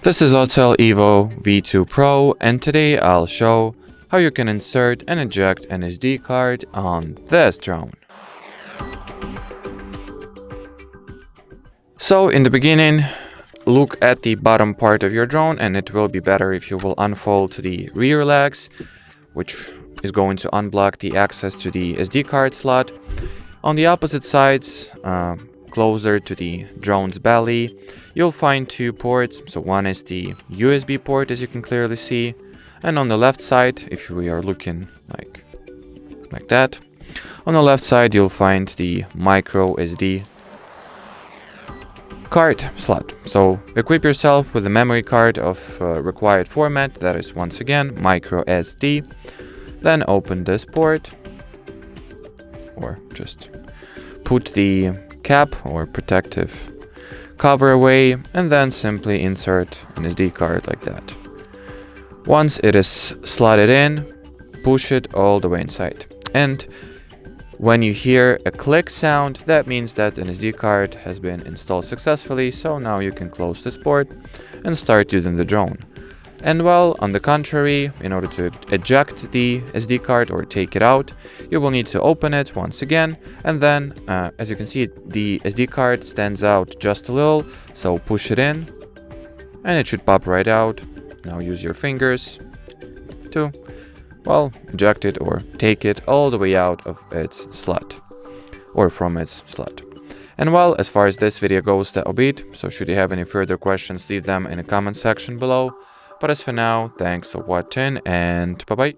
This is AUTEL EVO V2 Pro, and today I'll show how you can insert and eject an SD card on this drone. So in the beginning, look at the bottom part of your drone, and it will be better if you will unfold the rear legs, which is going to unblock the access to the SD card slot. On the opposite sides, closer to the drone's belly, you'll find two ports. So one is the USB port, as you can clearly see, and on the left side, if we are looking like that, on the left side you'll find the micro SD card slot. So equip yourself with a memory card of required format, that is once again micro SD. Then open this port, or just put the cap or protective cover away, and then simply insert an SD card like that. Once it is slotted in, push it all the way inside. And when you hear a click sound, that means that an SD card has been installed successfully, so now you can close this port and start using the drone. And well, on the contrary, in order to eject the SD card or take it out, you will need to open it once again, and then, as you can see, the SD card stands out just a little, so push it in, and it should pop right out. Now use your fingers to, well, eject it or take it all the way out of its slot, or from its slot. And well, as far as this video goes, that'll be it. So should you have any further questions, leave them in the comment section below. But as for now, thanks for watching, and bye-bye.